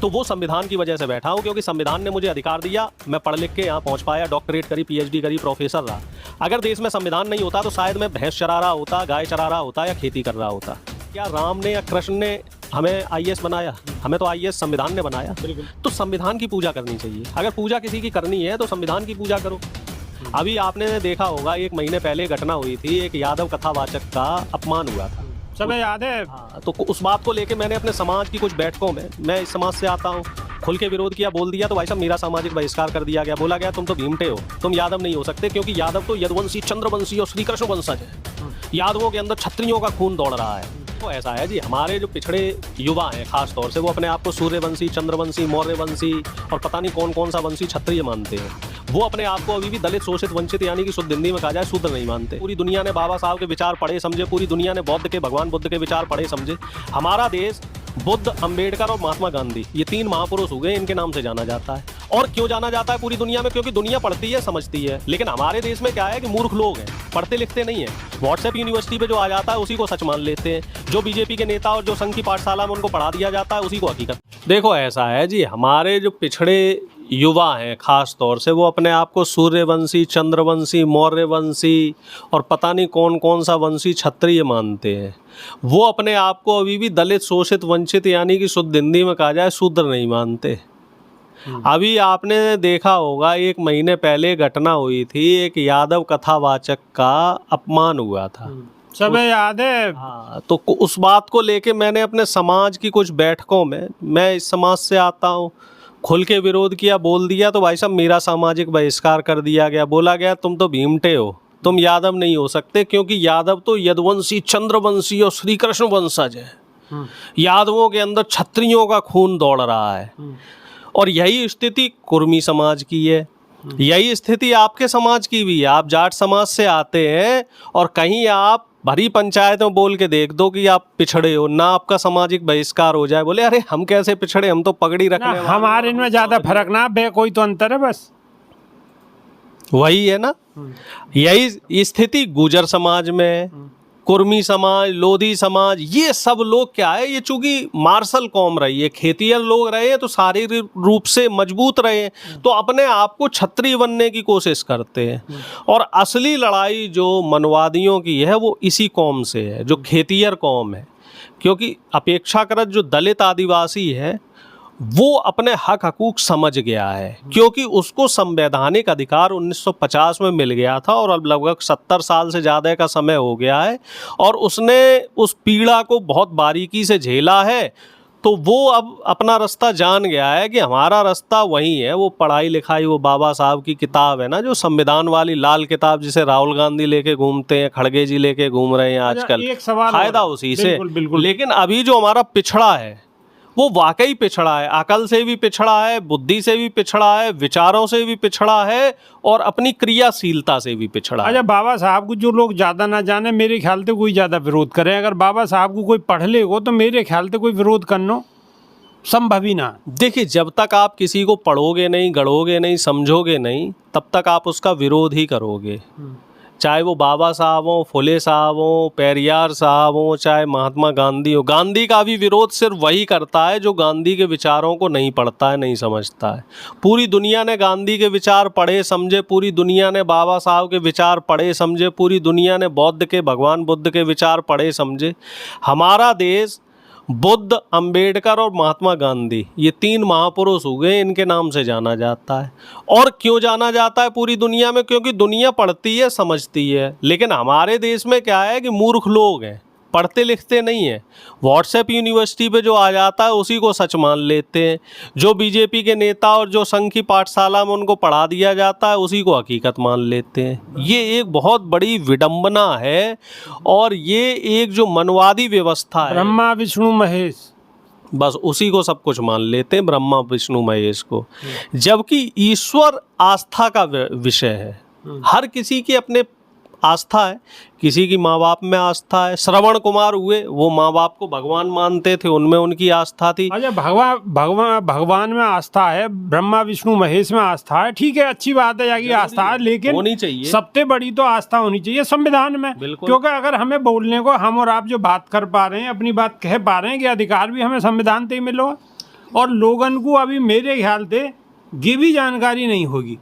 तो वो संविधान की वजह से बैठा हूँ, क्योंकि संविधान ने मुझे अधिकार दिया, मैं पढ़ लिख के यहाँ पहुँच पाया, डॉक्टरेट करी, पीएचडी करी, प्रोफेसर रहा। अगर देश में संविधान नहीं होता तो शायद मैं भैंस चरा रहा होता, गाय चरा रहा होता या खेती कर रहा होता। क्या राम ने या कृष्ण ने हमें आईएएस बनाया? हमें तो आईएएस संविधान ने बनाया। तो संविधान की पूजा करनी चाहिए। अगर पूजा किसी की करनी है तो संविधान की पूजा करो। अभी आपने देखा होगा, 1 महीने पहले घटना हुई थी, एक यादव कथावाचक का अपमान हुआ था, सब याद है। हाँ, तो उस बात को लेके मैंने अपने समाज की कुछ बैठकों में, मैं इस समाज से आता हूँ, खुल के विरोध किया, बोल दिया, तो भाई साहब मेरा सामाजिक बहिष्कार कर दिया गया। बोला गया तुम तो भीमटे हो, तुम यादव नहीं हो सकते, क्योंकि यादव तो यदुवंशी, चंद्रवंशी और श्री कृष्ण वंशज है। यादवों के अंदर क्षत्रियों का खून दौड़ रहा है। तो ऐसा है जी, हमारे जो पिछड़े युवा हैं खास तौर से, वो अपने आप को सूर्यवंशी, चंद्रवंशी, मौर्यवंशी और पता नहीं कौन कौन सा वंशी क्षत्रिय मानते हैं। वो अपने आप को अभी भी दलित, शोषित, वंचित यानी कि शुद्ध हिंदी में कहा जाए शूद्र नहीं मानते। पूरी दुनिया ने बाबा साहब के विचार पढ़े समझे, पूरी दुनिया ने बौद्ध के, भगवान बुद्ध के विचार पढ़े समझे। हमारा देश बुद्ध, अंबेडकर और महात्मा गांधी, ये 3 महापुरुष हो गए, इनके नाम से जाना जाता है। और क्यों जाना जाता है पूरी दुनिया में? क्योंकि दुनिया पढ़ती है, समझती है। लेकिन हमारे देश में क्या है कि मूर्ख लोग हैं, पढ़ते लिखते नहीं है। व्हाट्सएप यूनिवर्सिटी पे जो आ जाता है उसी को सच मान लेते हैं। जो बीजेपी के नेता और जो संघ की पाठशाला में उनको पढ़ा दिया जाता है उसी को हकीकत। देखो ऐसा है जी, हमारे जो पिछड़े युवा हैं खास तौर से, वो अपने आप को सूर्यवंशी, चंद्रवंशी, मौर्यवंशी और पता नहीं कौन कौन सा वंशी क्षत्रिय मानते हैं। वो अपने आप को अभी भी दलित, शोषित, वंचित यानी कि शुद्ध हिंदी में कहा जाए शूद्र नहीं मानते। अभी आपने देखा होगा, 1 महीने पहले घटना हुई थी, एक यादव कथावाचक का अपमान हुआ था, सब याद है। हाँ, तो उस बात को लेके मैंने अपने समाज की कुछ बैठकों में, मैं इस समाज से आता हूँ, खुल के विरोध किया, बोल दिया, तो भाई साहब मेरा सामाजिक बहिष्कार कर दिया गया। बोला गया तुम तो भीमटे हो, तुम यादव नहीं हो सकते, क्योंकि यादव तो यदुवंशी, चंद्रवंशी और श्री कृष्ण वंशज है। यादवों के अंदर क्षत्रियों का खून दौड़ रहा है। और यही स्थिति कुर्मी समाज की है, यही स्थिति आपके समाज की भी है। आप जाट समाज से आते हैं और कहीं आप भरी पंचायत में बोल के देख दो कि आप पिछड़े हो, ना आपका सामाजिक बहिष्कार हो जाए। बोले अरे हम कैसे पिछड़े, हम तो पगड़ी रखने वाले। हमारे इनमें ज्यादा फर्क ना बे, कोई तो अंतर है बस। वही है ना, यही स्थिति गुजर समाज में, कुर्मी समाज, लोधी समाज, ये सब लोग क्या है, ये चूंकि मार्शल कौम रही है, खेतिहर लोग रहे हैं, तो शारीरिक रूप से मजबूत रहे हैं, तो अपने आप को क्षत्रिय बनने की कोशिश करते हैं। और असली लड़ाई जो मनवादियों की है वो इसी कौम से है, जो खेतिहर कौम है। क्योंकि अपेक्षाकृत जो दलित आदिवासी है वो अपने हक हकूक समझ गया है, क्योंकि उसको संवैधानिक अधिकार 1950 में मिल गया था और अब लगभग 70 साल से ज़्यादा का समय हो गया है, और उसने उस पीड़ा को बहुत बारीकी से झेला है। तो वो अब अपना रास्ता जान गया है कि हमारा रास्ता वही है, वो पढ़ाई लिखाई, वो बाबा साहब की किताब है ना, जो संविधान वाली लाल किताब, जिसे राहुल गांधी लेके घूमते हैं, खड़गे जी लेके घूम रहे हैं आजकल, फायदा उसी से। लेकिन अभी जो हमारा पिछड़ा है वो वाकई पिछड़ा है, अकल से भी पिछड़ा है, बुद्धि से भी पिछड़ा है, विचारों से भी पिछड़ा है और अपनी क्रियाशीलता से भी पिछड़ा है। अच्छा, बाबा साहब को जो लोग ज़्यादा ना जाने, मेरे ख्याल से कोई ज़्यादा विरोध करे। अगर बाबा साहब को कोई पढ़ ले हो तो मेरे ख्याल से कोई विरोध करना संभव ही ना। देखिए, जब तक आप किसी को पढ़ोगे नहीं, गढ़ोगे नहीं, समझोगे नहीं, तब तक आप उसका विरोध ही करोगे। चाहे वो बाबा साहब हो, फुले साहब हो, पेरियार साहब हो, चाहे महात्मा गांधी हो। गांधी का भी विरोध सिर्फ वही करता है जो गांधी के विचारों को नहीं पढ़ता है, नहीं समझता है। पूरी दुनिया ने गांधी के विचार पढ़े समझे, पूरी दुनिया ने बाबा साहब के विचार पढ़े समझे, पूरी दुनिया ने बौद्ध के, भगवान बुद्ध के विचार पढ़े समझे। हमारा देश बुद्ध, अंबेडकर और महात्मा गांधी, ये 3 महापुरुष हो गए, इनके नाम से जाना जाता है। और क्यों जाना जाता है पूरी दुनिया में? क्योंकि दुनिया पढ़ती है, समझती है। लेकिन हमारे देश में क्या है कि मूर्ख लोग हैं, पढ़ते लिखते नहीं हैं। व्हाट्सएप यूनिवर्सिटी पे जो आ जाता है उसी को सच मान लेते हैं। जो बीजेपी के नेता और जो संघ की पाठशाला में उनको पढ़ा दिया जाता है उसी को हकीकत मान लेते हैं। ये एक बहुत बड़ी विडंबना है और ये एक जो मनवादी व्यवस्था है, ब्रह्मा विष्णु महेश, बस उसी को सब कुछ मान लेते हैं, ब्रह्मा विष्णु महेश को। जबकि ईश्वर आस्था का विषय है। हर किसी की अपने आस्था है, किसी की माँ बाप में आस्था है। श्रवण कुमार हुए, वो माँ बाप को भगवान मानते थे, उनमें उनकी आस्था थी। अच्छा, भगवान में आस्था है, ब्रह्मा विष्णु महेश में आस्था है, ठीक है, अच्छी बात है कि आस्था है, लेकिन होनी चाहिए। सबसे बड़ी तो आस्था होनी चाहिए संविधान में। क्योंकि अगर हमें बोलने को, हम और आप जो बात कर पा रहे हैं, अपनी बात कह पा रहे हैं, कि अधिकार भी हमें संविधान से ही मिलो। और लोगन को अभी मेरे ख्याल से ये भी जानकारी नहीं होगी।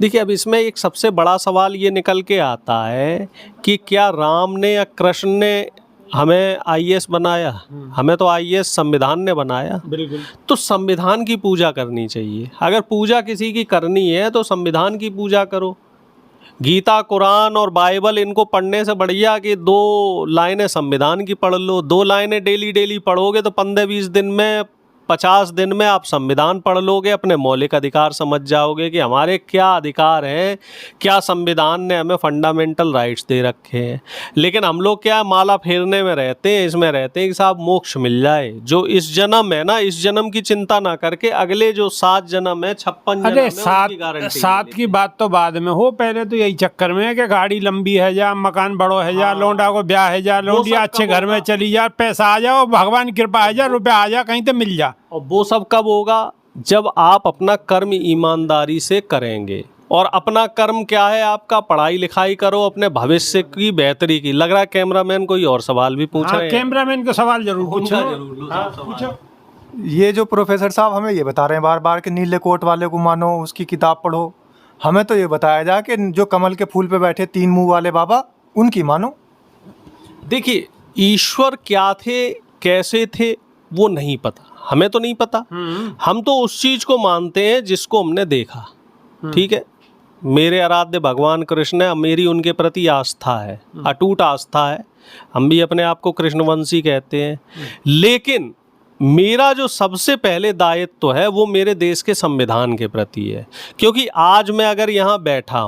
देखिए, अब इसमें एक सबसे बड़ा सवाल ये निकल के आता है कि क्या राम ने या कृष्ण ने हमें आईएएस बनाया? हमें तो आईएएस संविधान ने बनाया। बिल्कुल। तो संविधान की पूजा करनी चाहिए। अगर पूजा किसी की करनी है तो संविधान की पूजा करो। गीता, कुरान और बाइबल इनको पढ़ने से बढ़िया कि 2 लाइनें संविधान की पढ़ लो। 2 लाइनें डेली डेली पढ़ोगे तो 15-20 दिन में, 50 दिन में आप संविधान पढ़ लोगे, अपने मौलिक अधिकार समझ जाओगे कि हमारे क्या अधिकार हैं, क्या संविधान ने हमें फंडामेंटल राइट्स दे रखे हैं। लेकिन हम लोग क्या माला फेरने में रहते हैं, इसमें रहते हैं कि साहब मोक्ष मिल जाए। जो इस जन्म है ना, इस जन्म की चिंता ना करके अगले जो 7 जन्म है, 56 जन्म अरे है, उनकी गारंटी सात की बात तो बाद में हो, पहले तो यही चक्कर में है कि गाड़ी लंबी है जा, मकान बड़ो है जा, लौंडा को ब्याह है जा, लौंडिया अच्छे घर में चली जा, पैसा आ जाओ, भगवान की कृपा आ जा, रुपया आ जा, कहीं तो मिल जा। और वो सब कब होगा? जब आप अपना कर्म ईमानदारी से करेंगे। और अपना कर्म क्या है आपका? पढ़ाई लिखाई करो, अपने भविष्य की बेहतरी की। लग रहा है कैमरामैन कोई और सवाल भी पूछ रहे हैं। कैमरामैन को सवाल जरूर पूछो। पूछो। ये जो प्रोफेसर साहब हमें ये बता रहे हैं बार बार कि नीले कोट वाले को मानो, उसकी किताब पढ़ो, हमें तो ये बताया जाए कि जो कमल के फूल पे बैठे 3 मुंह वाले बाबा, उनकी मानो। देखिए, ईश्वर क्या थे, कैसे थे, वो नहीं पता, हमें तो नहीं पता। हम तो उस चीज को मानते हैं जिसको हमने देखा। ठीक है, मेरे आराध्य भगवान कृष्ण है, मेरी उनके प्रति आस्था है, अटूट आस्था है। हम भी अपने आप को कृष्णवंशी कहते हैं। लेकिन मेरा जो सबसे पहले दायित्व है वो मेरे देश के संविधान के प्रति है। क्योंकि आज मैं अगर यहाँ बैठा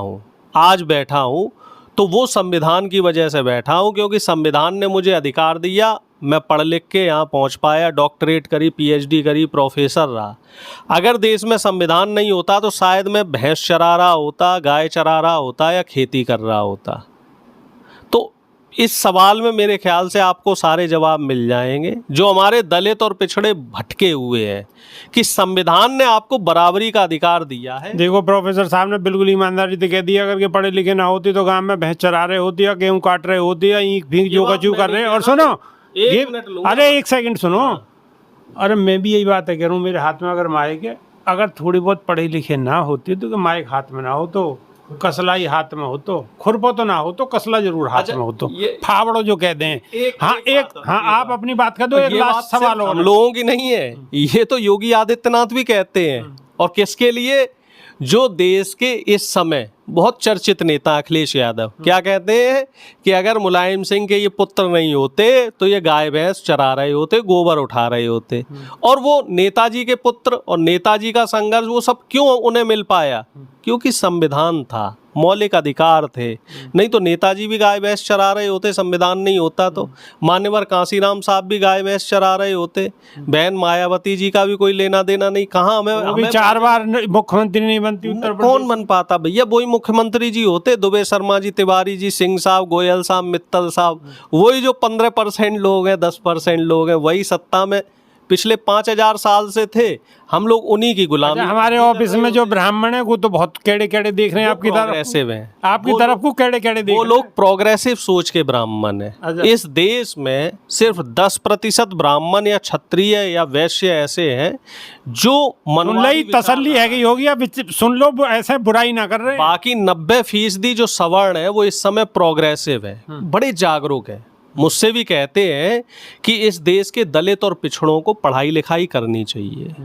हूँ तो वो संविधान की वजह से बैठा हूँ, क्योंकि संविधान ने मुझे अधिकार दिया, मैं पढ़ लिख के यहाँ पहुँच पाया, डॉक्टरेट करी, पीएचडी करी, प्रोफेसर रहा। अगर देश में संविधान नहीं होता तो शायद मैं भैंस चरा रहा होता, गाय चरा रहा होता या खेती कर रहा होता। तो इस सवाल में मेरे ख्याल से आपको सारे जवाब मिल जाएंगे जो हमारे दलित और पिछड़े भटके हुए हैं, कि संविधान ने आपको बराबरी का अधिकार दिया है। देखो, प्रोफेसर साहब ने बिल्कुल ईमानदारी से कह दिया, अगर के पढ़े लिखे ना होते तो गांव में भैंस चरा रहे होते या गेहूं काट रहे होते या ईख भीख जो कचू कर रहे। और सुनो, अरे 1 सेकंड सुनो। अरे मैं भी यही बात है कह रहा हूँ, मेरे हाथ में अगर माइक है, अगर थोड़ी बहुत पढ़े लिखे ना होती तो माइक हाथ में ना हो तो कसला ही हाथ में हो, तो खुरपो तो ना हो तो कसला जरूर हाथ में हो, तो फावड़ो जो कहते हैं। आप अपनी बात कर दो। एक लास्ट सवाल हम लोगों की नहीं है, ये तो योगी आदित्यनाथ भी कहते हैं। और किसके लिए? जो देश के इस समय बहुत चर्चित नेता अखिलेश यादव क्या कहते हैं कि अगर मुलायम सिंह के ये पुत्र नहीं होते तो ये गाय भैंस चरा रहे होते, गोबर उठा रहे होते। और वो नेताजी के पुत्र और नेताजी का संघर्ष वो सब क्यों उन्हें मिल पाया? क्योंकि संविधान था, मौलिक अधिकार थे। नहीं तो नेताजी भी गाय भैंस चरा रहे होते, संविधान नहीं होता तो। मान्यवर कांसीराम साहब भी गाय भैंस चरा रहे होते। बहन मायावती जी का भी कोई लेना देना नहीं। कहाँ हमें 4 बार मुख्यमंत्री नहीं बनती उत्तर प्रदेश। कौन बन पाता भैया? वही मुख्यमंत्री जी होते, दुबे शर्मा जी, तिवारी जी, सिंह साहब, गोयल साहब, मित्तल साहब। वही जो 15% लोग हैं, 10% लोग हैं, वही सत्ता में पिछले 5000 साल से थे। हम लोग उन्हीं की गुलामी। हमारे ऑफिस में जो ब्राह्मण है वो तो बहुत केड़े केड़े देख रहे हैं आपकी तरफ। आपकी तरफ को केड़े केड़े देख। वो लोग प्रोग्रेसिव सोच के ब्राह्मण है। इस देश में सिर्फ 10% ब्राह्मण या क्षत्रिय या वैश्य ऐसे हैं जो मनवाई तसल्ली है कि योगी अब सुन लो, ऐसे बुराई ना कर रहे। बाकी 90% जो सवर्ण है वो इस समय प्रोग्रेसिव है, बड़े जागरूक है। मुझसे भी कहते हैं कि इस देश के दलित और पिछड़ों को पढ़ाई लिखाई करनी चाहिए,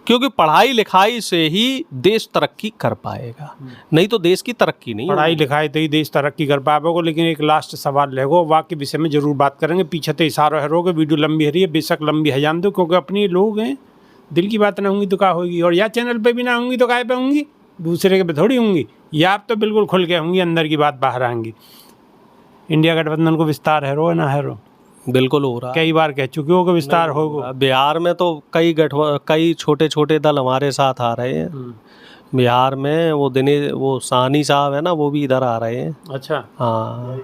क्योंकि पढ़ाई लिखाई से ही देश तरक्की कर पाएगा, नहीं तो देश की तरक्की नहीं। पढ़ाई लिखाई तो ही देश तरक्की कर पाएगा। लेकिन एक लास्ट सवाल रहेगा, वाक्य विषय में जरूर बात करेंगे। पीछे तो इशारा है रोगे, वीडियो लंबी है रही है, बेशक लंबी है जान दो, क्योंकि अपने लोग हैं, दिल की बात ना होंगी तो क्या होगी। और या चैनल पे भी ना होंगी तो काय पे होंगी, दूसरे के पे थोड़ी होंगी। या आप तो बिल्कुल खुल के होंगी, अंदर की बात बाहर आएंगी। इंडिया गठबंधन को विस्तार है रो ना है रो? बिल्कुल हो रहा है, कई बार कह चुके हो कि विस्तार होगा। बिहार में तो कई छोटे छोटे दल हमारे साथ आ रहे हैं। बिहार में वो साहनी साहब है ना, वो भी इधर आ रहे हैं। अच्छा, हाँ,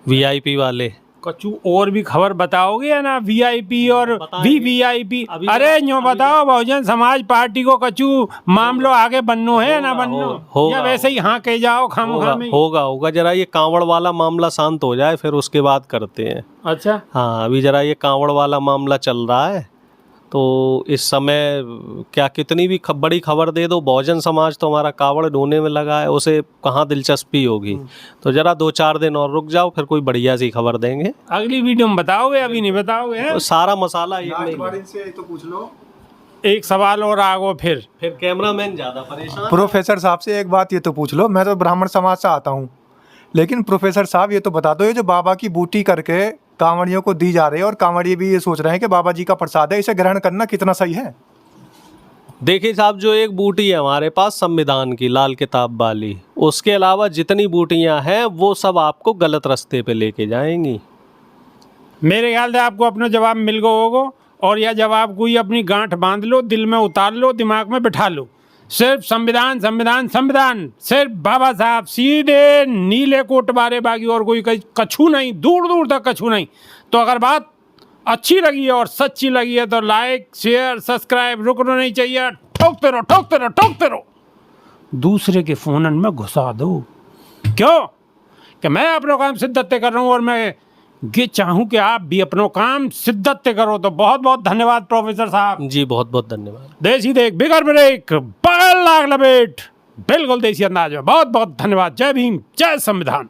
वीआईपी वाले। कचू और भी खबर बताओगे या ना? वीआईपी और वीवीआईपी, अरे यूँ बताओ, बहुजन समाज पार्टी को कचू मामलो आगे बननो है ना बननो, या वैसे ही हाँ कह जाओ खामोखा में? होगा जरा ये कांवड़ वाला मामला शांत हो जाए फिर उसके बाद करते हैं। अच्छा, हाँ, अभी जरा ये कांवड़ वाला मामला चल रहा है, तो इस समय क्या कितनी भी बड़ी खबर दे दो, बहुजन समाज तो हमारा कावड़ ढोने में लगा है, उसे कहाँ दिलचस्पी होगी। तो जरा 2-4 दिन और रुक जाओ, फिर कोई बढ़िया सी खबर देंगे। अगली वीडियो में बताओगे, अभी नहीं बताओगे हैं? तो सारा मसाला एक में ही है। से तो पूछ लो। एक सवाल और आगो फिर कैमरामैन ज्यादा परेशान। प्रोफेसर साहब से एक बात ये तो पूछ लो, मैं तो ब्राह्मण समाज से आता हूँ, लेकिन प्रोफेसर साहब ये तो बता दो, ये जो बाबा की बूटी करके कांवड़ियों को दी जा रही है और कांवड़िए भी ये सोच रहे हैं कि बाबा जी का प्रसाद है, इसे ग्रहण करना कितना सही है? देखिए साहब, जो एक बूटी है हमारे पास संविधान की लाल किताब वाली, उसके अलावा जितनी बूटियां हैं वो सब आपको गलत रास्ते पे लेके जाएंगी। मेरे ख्याल से आपको अपना जवाब मिल गया होगा, और यह जवाब कोई अपनी गांठ बांध लो, दिल में उतार लो, दिमाग में बिठा लो। सिर्फ संविधान संविधान संविधान, सिर्फ बाबा साहब, सीधे नीले कोट वाले, बाकी और कोई कछु नहीं, दूर दूर तक कछु नहीं। तो अगर बात अच्छी लगी है और सच्ची लगी है तो लाइक शेयर सब्सक्राइब रुकना नहीं चाहिए, ठोकते रहो ठोकते रहो ठोकते रहो, दूसरे के फोन में घुसा दो। क्यों? कि मैं अपना काम शिद्दत से कर रहा हूँ और मैं ये चाहूँ कि आप भी अपना काम शिद्दत से करो। तो बहुत बहुत धन्यवाद प्रोफेसर साहब जी, बहुत बहुत धन्यवाद। देसी देख बिगर ब्रेक बगल लाग लपेट, बिल्कुल देसी अंदाज में। बहुत बहुत धन्यवाद। जय भीम, जय संविधान।